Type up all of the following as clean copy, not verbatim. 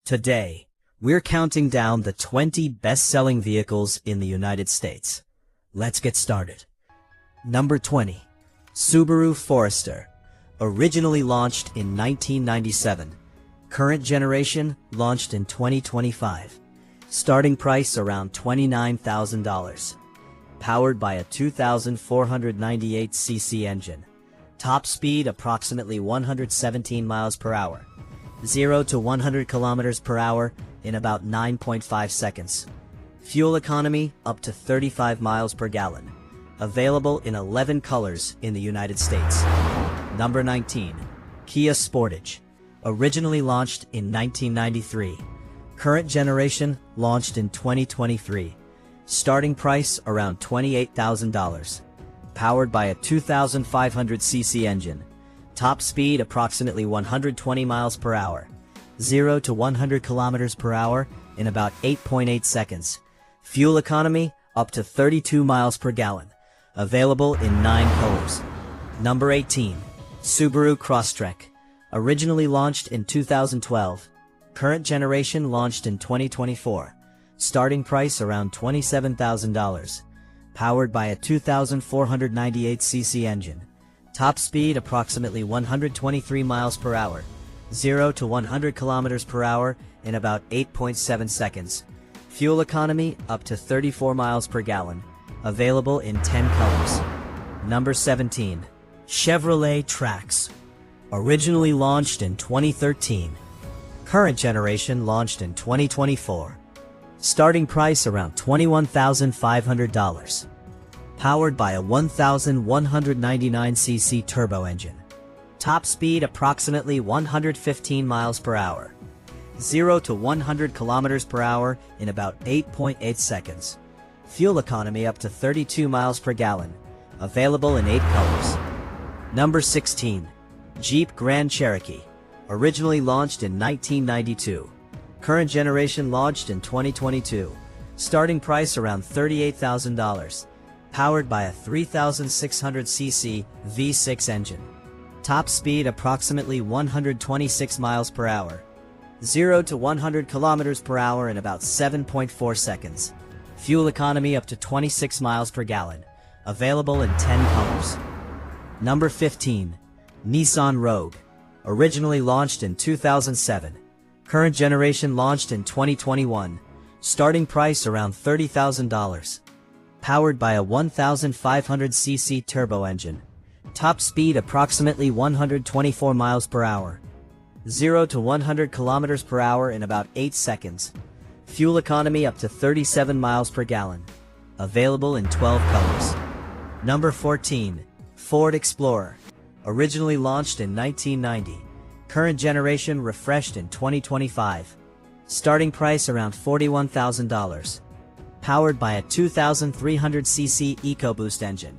Today, we're counting down the 20 best-selling vehicles in the United States. Let's get started. Number 20. Subaru Forester. Originally launched in 1997. Current generation launched in 2025. Starting price around $29,000. Powered by a 2,498cc engine. Top speed approximately 117 miles per hour. 0 to 100 kilometers per hour in about 9.5 seconds. Fuel economy up to 35 miles per gallon. Available in 11 colors in the United States. Number 19. Kia Sportage. Originally launched in 1993. Current generation launched in 2023. Starting price around $28,000. Powered by a 2,500cc engine. Top speed approximately 120 miles per hour. 0 to 100 kilometers per hour in about 8.8 seconds. Fuel economy up to 32 miles per gallon. Available in 9 colors. Number 18. Subaru Crosstrek. Originally launched in 2012. Current generation launched in 2024. Starting price around $27,000. Powered by a 2,498cc engine. Top speed approximately 123 miles per hour. 0 to 100 kilometers per hour in about 8.7 seconds. Fuel economy up to 34 miles per gallon. Available in 10 colors. Number 17. Chevrolet Trax. Originally launched in 2013. Current generation launched in 2024. Starting price around $21,500. Powered by a 1,199cc turbo engine. Top speed approximately 115 miles per hour. 0 to 100 kilometers per hour in about 8.8 seconds. Fuel economy up to 32 miles per gallon. Available in 8 colors. Number 16. Jeep Grand Cherokee. Originally launched in 1992. Current generation launched in 2022. Starting price around $38,000. Powered by a 3,600cc V6 engine. Top speed approximately 126 miles per hour. 0 to 100 kilometers per hour in about 7.4 seconds. Fuel economy up to 26 miles per gallon. Available in 10 colors. Number 15. Nissan Rogue. Originally launched in 2007. Current generation launched in 2021. Starting price around $30,000. Powered by a 1,500cc turbo engine. Top speed approximately 124 miles per hour. 0 to 100 kilometers per hour in about 8 seconds. Fuel economy up to 37 miles per gallon. Available in 12 colors. Number 14. Ford Explorer. Originally launched in 1990. Current generation refreshed in 2025. Starting price around $41,000. Powered by a 2,300cc EcoBoost engine.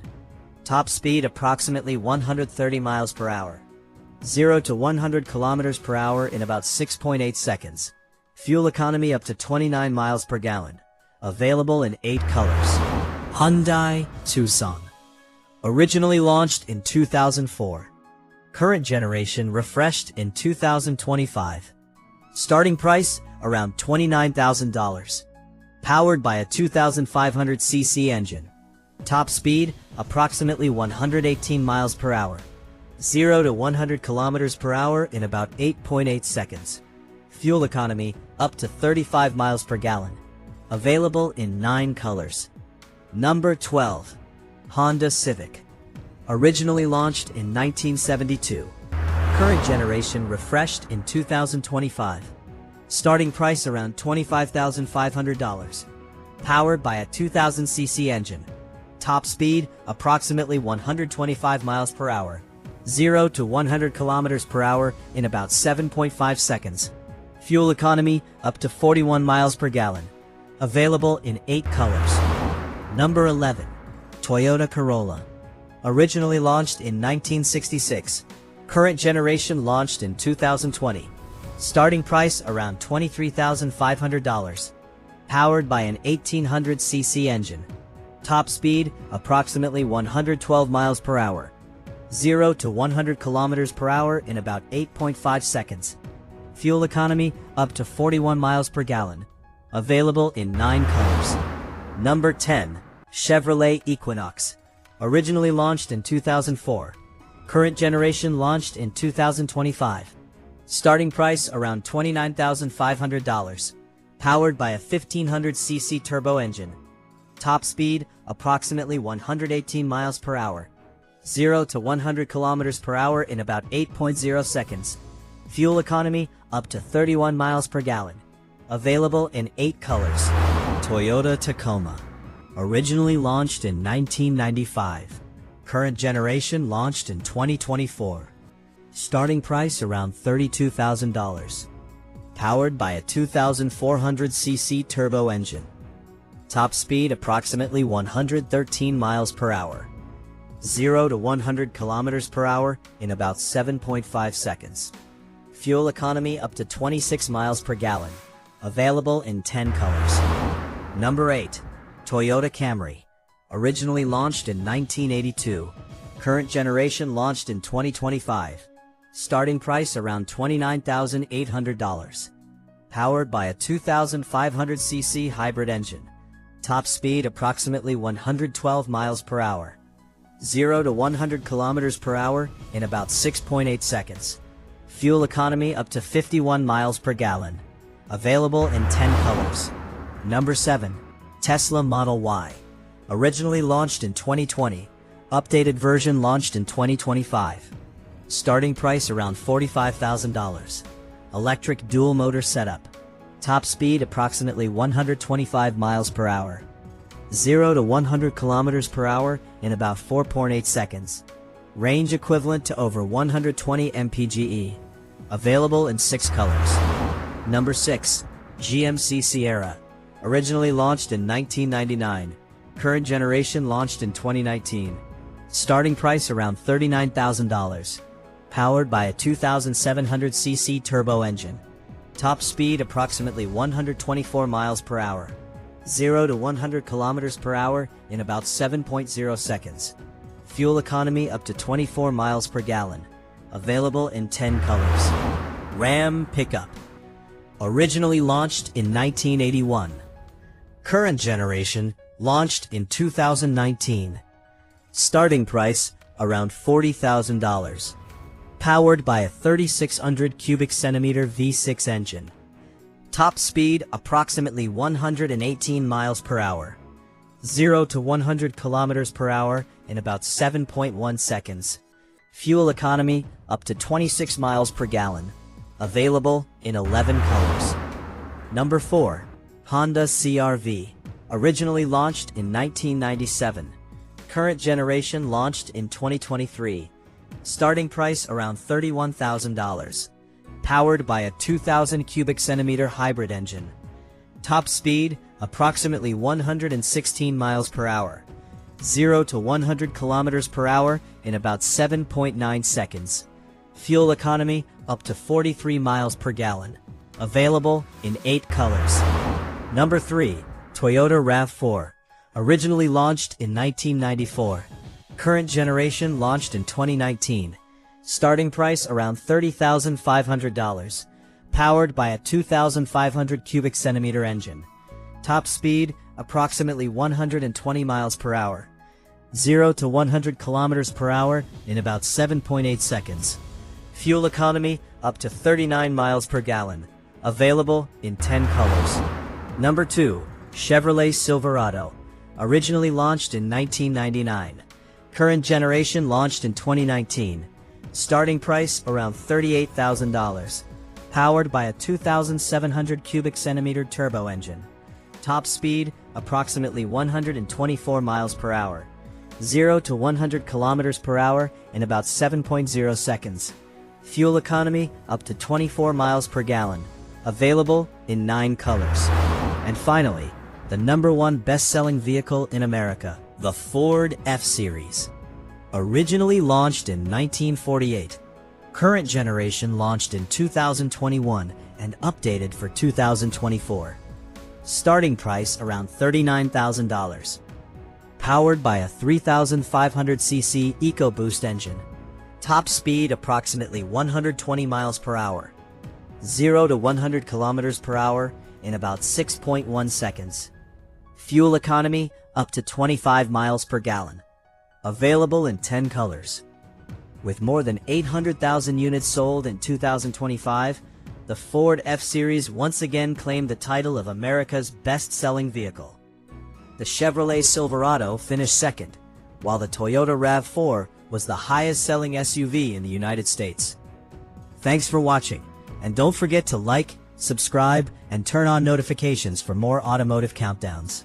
Top speed approximately 130 miles per hour. 0 to 100 kilometers per hour in about 6.8 seconds. Fuel economy up to 29 miles per gallon. Available in 8 colors. Hyundai Tucson. Originally launched in 2004. Current generation refreshed in 2025. Starting price around $29,000. Powered by a 2,500cc engine. Top speed approximately 118 miles per hour. 0 to 100 kilometers per hour in about 8.8 seconds. Fuel economy up to 35 miles per gallon. Available in 9 colors. Number 12. Honda Civic. Originally launched in 1972. Current generation refreshed in 2025. Starting price around $25,500. Powered by a 2,000cc engine. Top speed approximately 125 miles per hour. 0 to 100 kilometers per hour in about 7.5 seconds. Fuel economy up to 41 miles per gallon. Available in 8 colors. Number 11. Toyota Corolla. Originally launched in 1966. Current generation launched in 2020. Starting price around $23,500. Powered by an 1,800cc engine. Top speed approximately 112 miles per hour. 0 to 100 kilometers per hour in about 8.5 seconds. Fuel economy up to 41 miles per gallon. Available in 9 colors. Number 10. Chevrolet Equinox. Originally launched in 2004. Current generation launched in 2025. Starting price around $29,500. Powered by a 1500cc turbo engine. Top speed approximately 118 miles per hour. 0 to 100 kilometers per hour in about 8.0 seconds. Fuel economy up to 31 miles per gallon. Available in 8 colors. Toyota Tacoma. Originally launched in 1995. Current generation launched in 2024. Starting price around $32,000. Powered by a 2400cc turbo engine. Top speed approximately 113 miles per hour. 0 to 100 kilometers per hour in about 7.5 seconds. Fuel economy up to 26 miles per gallon. Available in 10 colors. Number 8. Toyota Camry. Originally launched in 1982. Current generation launched in 2025. Starting price around $29,800. Powered by a 2500cc hybrid engine. Top speed approximately 112 miles per hour. 0 to 100 kilometers per hour in about 6.8 seconds. Fuel economy up to 51 miles per gallon. Available in 10 colors. Number 7. Tesla Model Y. Originally launched in 2020. Updated version launched in 2025. Starting price around $45,000. Electric dual motor setup. Top speed approximately 125 miles per hour. 0 to 100 kilometers per hour in about 4.8 seconds. Range equivalent to over 120 mpge. Available in 6 colors. Number 6. GMC Sierra. Originally launched in 1999. Current generation launched in 2019. Starting price around $39,000. Powered by a 2700cc turbo engine. Top speed approximately 124 miles per hour. 0 to 100 kilometers per hour in about 7.0 seconds. Fuel economy up to 24 miles per gallon. Available in 10 colors. Ram Pickup. Originally launched in 1981. Current generation launched in 2019. Starting price around $40,000. Powered by a 3600 cubic centimeter V6 engine. Top speed approximately 118 miles per hour. 0 to 100 kilometers per hour in about 7.1 seconds. Fuel economy up to 26 miles per gallon. Available in 11 colors. Number 4. Honda CR-V. Originally launched in 1997. Current generation launched in 2023. Starting price around $31,000. Powered by a 2000 cubic centimeter hybrid engine. Top speed approximately 116 miles per hour. 0 to 100 kilometers per hour in about 7.9 seconds. Fuel economy up to 43 miles per gallon. Available in 8 colors. Number 3. Toyota RAV4. Originally launched in 1994. Current generation launched in 2019. Starting price around $30,500. Powered by a 2500 cubic centimeter engine. Top speed approximately 120 miles per hour. 0 to 100 kilometers per hour in about 7.8 seconds. Fuel economy up to 39 miles per gallon. Available in 10 colors. Number 2. Chevrolet Silverado. Originally launched in 1999. Current generation launched in 2019. Starting price around $38,000. Powered by a 2700 cubic centimeter turbo engine. Top speed approximately 124 miles per hour. 0 to 100 kilometers per hour in about 7.0 seconds. Fuel economy up to 24 miles per gallon. Available in 9 colors. And finally, the #1 best-selling vehicle in America, the Ford F-Series. Originally launched in 1948. Current generation launched in 2021 and updated for 2024. Starting price around $39,000. Powered by a 3500cc EcoBoost engine. Top speed approximately 120 miles per hour. 0 to 100 kilometers per hour in about 6.1 seconds. Fuel economy up to 25 miles per gallon. Available in 10 colors. With more than 800,000 units sold in 2025, the Ford F-Series once again claimed the title of America's best-selling vehicle. The Chevrolet Silverado finished second, while the Toyota RAV4 was the highest-selling SUV in the United States. Thanks for watching, and don't forget to like, subscribe, and turn on notifications for more automotive countdowns.